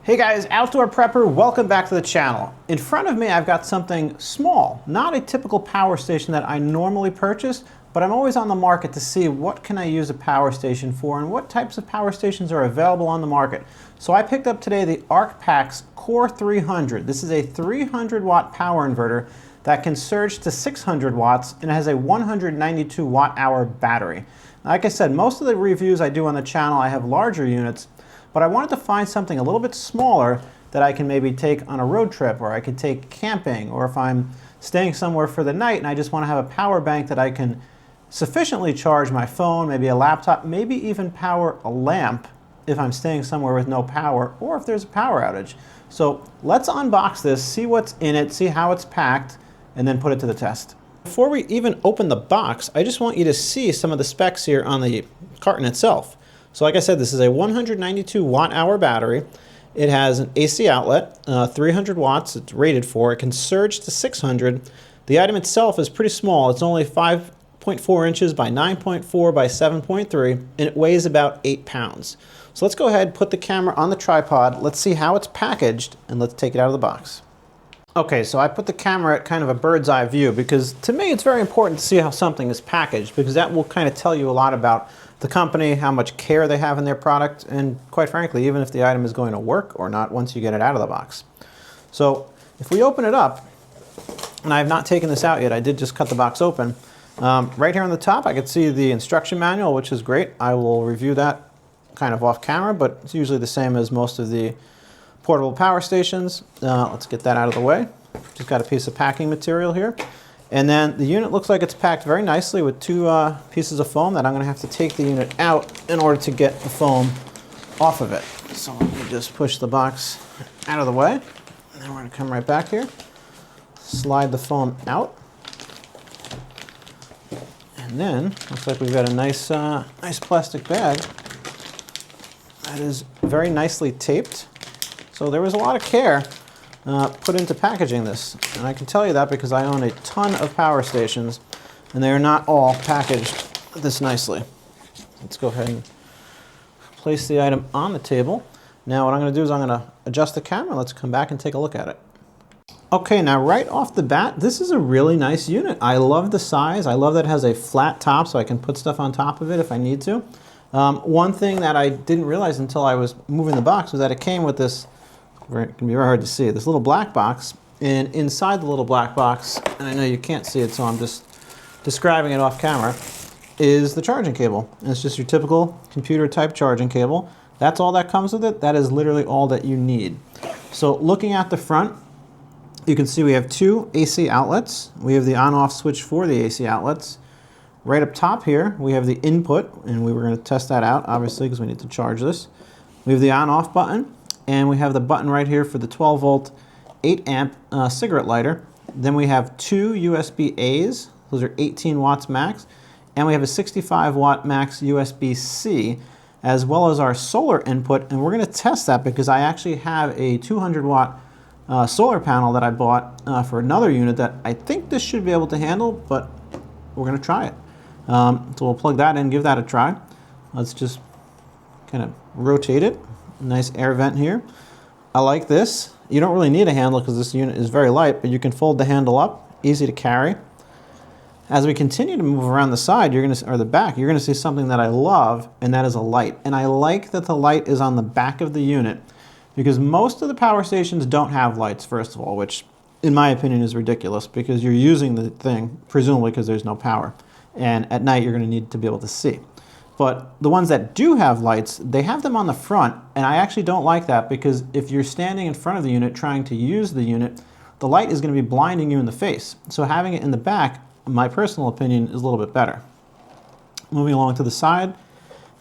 Hey guys, Outdoor Prepper, welcome back to the channel. In front of me I've got something small, not a typical power station that I normally purchase, but I'm always on the market to see what can I use a power station for and what types of power stations are available on the market. So I picked up today the Arkpax Core 300. This is a 300 watt power inverter that can surge to 600 watts and has a 192 watt hour battery. Like I said, most of the reviews I do on the channel I have larger units, but I wanted to find something a little bit smaller that I can maybe take on a road trip, or I could take camping, or if I'm staying somewhere for the night and I just want to have a power bank that I can sufficiently charge my phone, maybe a laptop, maybe even power a lamp if I'm staying somewhere with no power, or if there's a power outage. So let's unbox this, see what's in it, see how it's packed, and then put it to the test. Before we even open the box, I just want you to see some of the specs here on the carton itself. So like I said, this is a 192 watt hour battery. It has an AC outlet, 300 watts it's rated for. It can surge to 600. The item itself is pretty small. It's only 5.4 inches by 9.4 by 7.3, and it weighs about 8 pounds. So let's go ahead and put the camera on the tripod. Let's see how it's packaged, and let's take it out of the box. Okay, so I put the camera at kind of a bird's eye view because to me it's very important to see how something is packaged, because that will kind of tell you a lot about the company, how much care they have in their product, and quite frankly, even if the item is going to work or not once you get it out of the box. So if we open it up, and I have not taken this out yet, I did just cut the box open. Right here on the top I can see the instruction manual, which is great. I will review that kind of off camera, but it's usually the same as most of the portable power stations. Let's get that out of the way. Just got a piece of packing material here. And then the unit looks like it's packed very nicely with two pieces of foam that I'm going to have to take the unit out in order to get the foam off of it. So let me just push the box out of the way. And then we're going to come right back here, slide the foam out. And then looks like we've got a nice plastic bag that is very nicely taped. So there was a lot of care put into packaging this, and I can tell you that because I own a ton of power stations and they are not all packaged this nicely. Let's go ahead and place the item on the table. Now what I'm going to do is I'm going to adjust the camera. Let's come back and take a look at it. Okay, now right off the bat, this is a really nice unit. I love the size. I love that it has a flat top so I can put stuff on top of it if I need to. One thing that I didn't realize until I was moving the box was that it came with this, it can be very hard to see, this little black box, and inside the little black box, and I know you can't see it so I'm just describing it off camera, is the charging cable. And it's just your typical computer type charging cable. That's all that comes with it. That is literally all that you need. So looking at the front, you can see we have two AC outlets. We have the on-off switch for the AC outlets. Right up top here we have the input, and we were going to test that out obviously because we need to charge this. We have the on-off button, and we have the button right here for the 12 volt 8 amp cigarette lighter. Then we have two USB A's, those are 18 watts max, and we have a 65 watt max USB-C, as well as our solar input. And we're going to test that because I actually have a 200 watt solar panel that I bought for another unit that I think this should be able to handle, but we're going to try it. So we'll plug that in, give that a try. Let's just kind of rotate it. Nice air vent here. I like this. You don't really need a handle because this unit is very light, but you can fold the handle up, easy to carry. As we continue to move around the side, or the back, you're going to see something that I love, and that is a light. And I like that the light is on the back of the unit because most of the power stations don't have lights, first of all, which in my opinion is ridiculous because you're using the thing, presumably because there's no power. And at night you're going to need to be able to see. But the ones that do have lights, they have them on the front, and I actually don't like that because if you're standing in front of the unit trying to use the unit, the light is going to be blinding you in the face. So having it in the back, in my personal opinion, is a little bit better. Moving along to the side,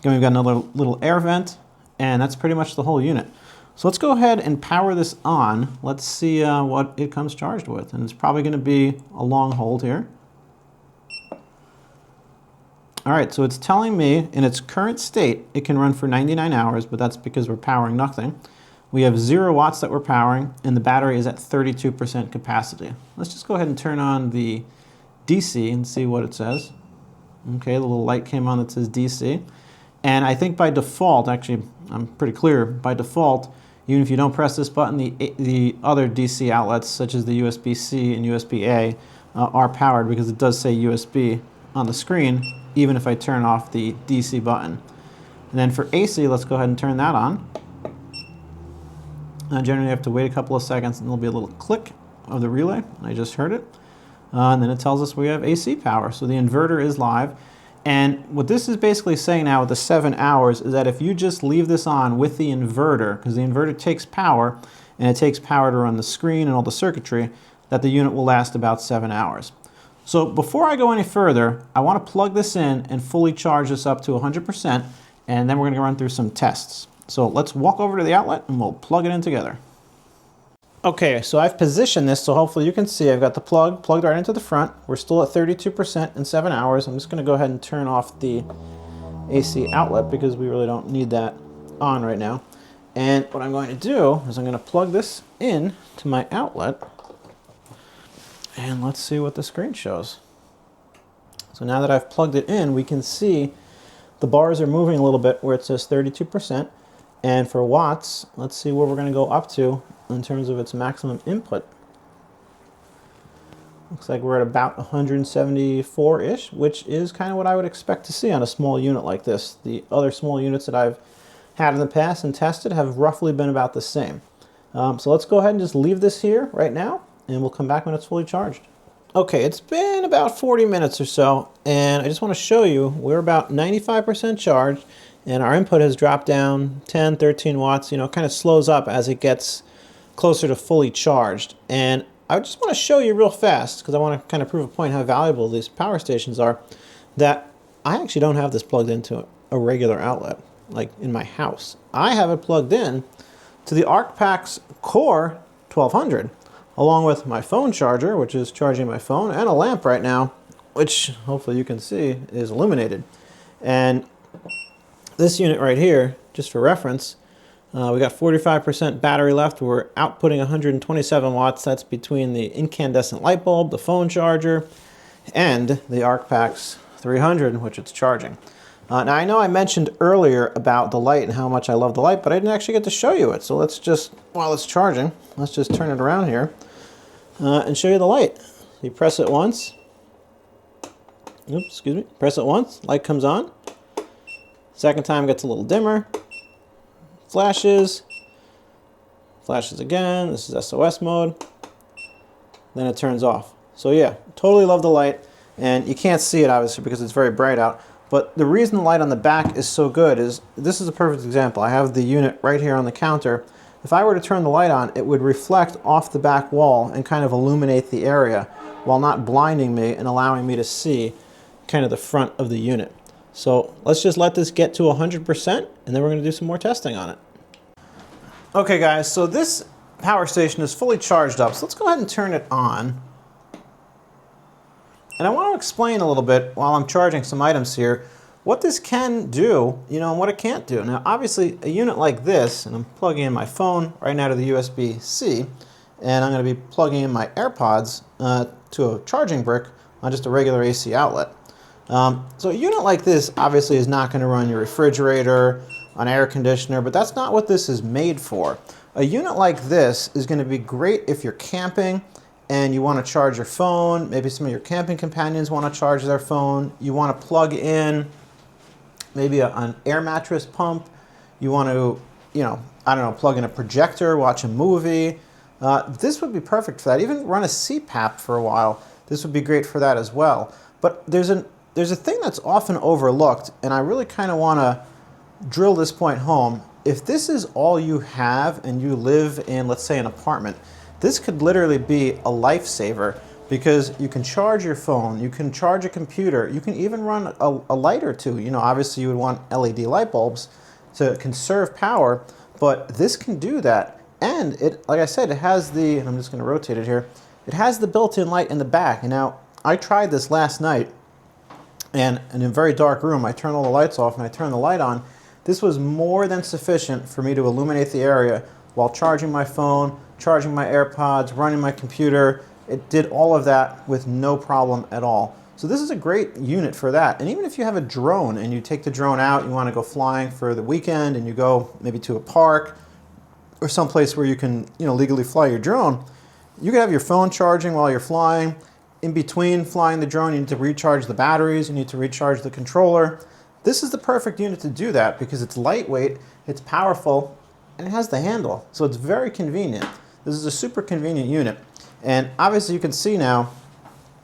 again, we've got another little air vent, and that's pretty much the whole unit. So let's go ahead and power this on. Let's see what it comes charged with, and it's probably going to be a long hold here. All right, so it's telling me in its current state, it can run for 99 hours, but that's because we're powering nothing. We have 0 watts that we're powering, and the battery is at 32% capacity. Let's just go ahead and turn on the DC and see what it says. Okay, the little light came on that says DC. And I think by default, actually, I'm pretty clear, by default, Even if you don't press this button, the other DC outlets, such as the USB-C and USB-A, are powered because it does say USB on the screen, even if I turn off the DC button. And then for AC, let's go ahead and turn that on. Generally, you have to wait a couple of seconds, and there'll be a little click of the relay. I just heard it. And then it tells us we have AC power. So the inverter is live. And what this is basically saying now with the 7 hours is that if you just leave this on with the inverter, because the inverter takes power, and it takes power to run the screen and all the circuitry, that the unit will last about 7 hours. So before I go any further, I want to plug this in and fully charge this up to 100%, and then we're going to run through some tests. So let's walk over to the outlet and we'll plug it in together. Okay, so I've positioned this so hopefully you can see I've got the plug plugged right into the front. We're still at 32% in 7 hours. I'm just going to go ahead and turn off the AC outlet because we really don't need that on right now. And what I'm going to do is I'm going to plug this in to my outlet, and let's see what the screen shows. So now that I've plugged it in, we can see the bars are moving a little bit where it says 32%. And for watts, let's see where we're going to go up to in terms of its maximum input. Looks like we're at about 174-ish, which is kind of what I would expect to see on a small unit like this. The other small units that I've had in the past and tested have roughly been about the same. So let's go ahead and just leave this here right now, and we'll come back when it's fully charged. Okay, it's been about 40 minutes or so, and I just want to show you we're about 95% charged, and our input has dropped down 10, 13 watts. You know, it kind of slows up as it gets closer to fully charged. And I just want to show you real fast, because I want to kind of prove a point how valuable these power stations are, that I actually don't have this plugged into a regular outlet, like in my house. I have it plugged in to the Arkpax Core 1200, along with my phone charger, which is charging my phone, and a lamp right now, which hopefully you can see is illuminated. And this unit right here, just for reference, we got 45% battery left. We're outputting 127 watts. That's between the incandescent light bulb, the phone charger, and the Arkpax 300, which it's charging. Now I know I mentioned earlier about the light and how much I love the light, but I didn't actually get to show you it. So let's just, while it's charging, let's just turn it around here and show you the light. You press it once. Oops, excuse me. Press it once, light comes on. Second time gets a little dimmer. Flashes. Flashes again. This is SOS mode. Then it turns off. So yeah, totally love the light. And you can't see it obviously because it's very bright out. But the reason the light on the back is so good is, this is a perfect example. I have the unit right here on the counter. If I were to turn the light on, it would reflect off the back wall and kind of illuminate the area while not blinding me and allowing me to see kind of the front of the unit. So let's just let this get to 100%, and then we're going to do some more testing on it. Okay guys, so this power station is fully charged up, so let's go ahead and turn it on. And I want to explain a little bit while I'm charging some items here what this can do, you know, and what it can't do. Now obviously a unit like this, and I'm plugging in my phone right now to the USB-C, and I'm going to be plugging in my AirPods to a charging brick on just a regular AC outlet. So a unit like this obviously is not going to run your refrigerator, an air conditioner, but that's not what this is made for. A unit like this is going to be great if you're camping and you want to charge your phone. Maybe some of your camping companions want to charge their phone. You want to plug in maybe an air mattress pump. You want to, you know, I don't know, plug in a projector, watch a movie. This would be perfect for that. Even run a CPAP for a while. This would be great for that as well. But there's a thing that's often overlooked, and I really kind of want to drill this point home. If this is all you have and you live in, let's say, an apartment, this could literally be a lifesaver, because you can charge your phone, you can charge a computer, you can even run a light or two. You know, obviously you would want LED light bulbs to conserve power, but this can do that. And it, like I said, it has the, and I'm just going to rotate it here, it has the built-in light in the back. And now I tried this last night, and in a very dark room, I turned all the lights off and I turned the light on. This was more than sufficient for me to illuminate the area while charging my phone, charging my AirPods, running my computer. It did all of that with no problem at all. So this is a great unit for that. And even if you have a drone and you take the drone out, you want to go flying for the weekend and you go maybe to a park, or someplace where you can, legally fly your drone, you could have your phone charging while you're flying. In between flying the drone, you need to recharge the batteries, you need to recharge the controller. This is the perfect unit to do that because it's lightweight, it's powerful, and it has the handle. So it's very convenient. This is a super convenient unit. And obviously you can see now,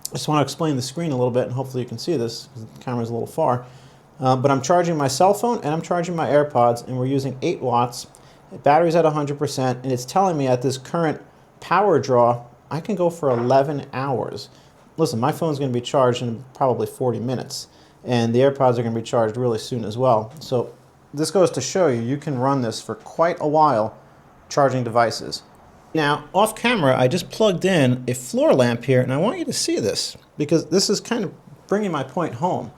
I just want to explain the screen a little bit, and hopefully you can see this because the camera's a little far. But I'm charging my cell phone and I'm charging my AirPods, and we're using 8 watts. The battery's at 100%, and it's telling me at this current power draw, I can go for 11 hours. Listen, my phone's going to be charged in probably 40 minutes, and the AirPods are going to be charged really soon as well. So this goes to show you, you can run this for quite a while charging devices. Now, off camera, I just plugged in a floor lamp here, and I want you to see this because this is kind of bringing my point home.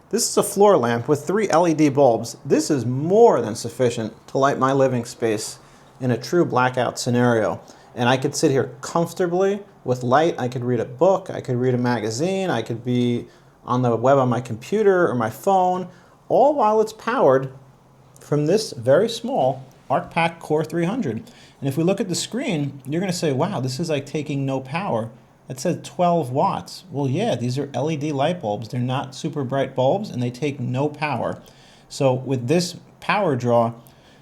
This is a floor lamp with 3 LED bulbs. This is more than sufficient to light my living space in a true blackout scenario. And I could sit here comfortably with light. I could read a book, I could read a magazine, I could be on the web on my computer or my phone, all while it's powered from this very small Arkpax Core 300. And if we look at the screen, you're going to say, wow, this is like taking no power. It says 12 watts. Well, yeah, these are LED light bulbs. They're not super bright bulbs, and they take no power. So with this power draw,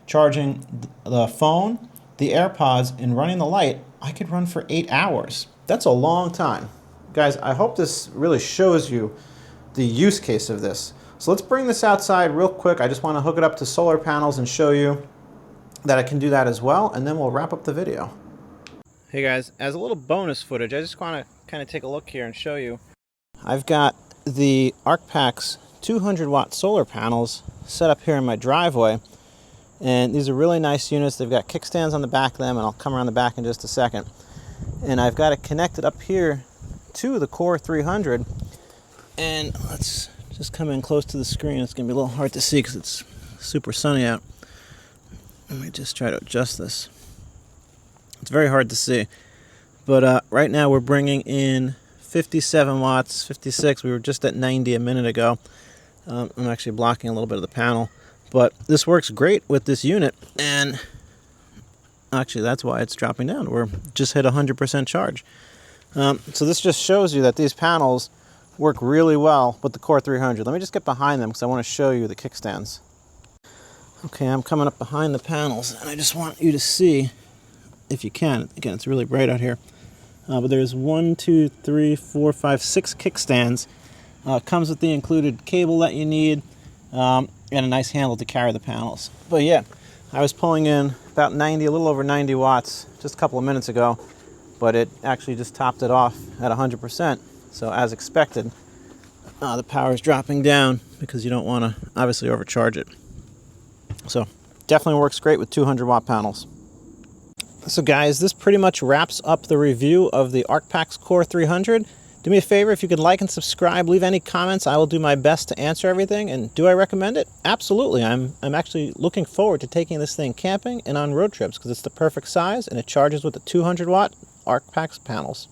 charging the phone, the AirPods, and running the light, I could run for 8 hours. That's a long time. Guys, I hope this really shows you the use case of this. So let's bring this outside real quick. I just want to hook it up to solar panels and show you that I can do that as well, and then we'll wrap up the video. Hey guys, as a little bonus footage, I just want to kind of take a look here and show you. I've got the Arkpax 200 watt solar panels set up here in my driveway, and these are really nice units. They've got kickstands on the back of them, and I'll come around the back in just a second. And I've got it connected up here to the Core 300, and let's just come in close to the screen. It's going to be a little hard to see because it's super sunny out. Let me just try to adjust this. It's very hard to see, but right now we're bringing in 57 watts, 56. We were just at 90 a minute ago. I'm actually blocking a little bit of the panel, but this works great with this unit, and actually that's why it's dropping down. We're just hit 100% charge. So this just shows you that these panels work really well with the Core 300. Let me just get behind them because I want to show you the kickstands. Okay, I'm coming up behind the panels, and I just want you to see, if you can, again, it's really bright out here, but there's 1, 2, 3, 4, 5, 6 kickstands. Comes with the included cable that you need, and a nice handle to carry the panels. But yeah, I was pulling in about 90, a little over 90 watts just a couple of minutes ago, but it actually just topped it off at 100%. So as expected, the power is dropping down because you don't want to obviously overcharge it. So definitely works great with 200 watt panels. So guys, this pretty much wraps up the review of the Arkpax Core 300. Do me a favor, if you could like and subscribe, leave any comments. I will do my best to answer everything. And do I recommend it? Absolutely. I'm actually looking forward to taking this thing camping and on road trips because it's the perfect size and it charges with the 200 watt Arkpax panels.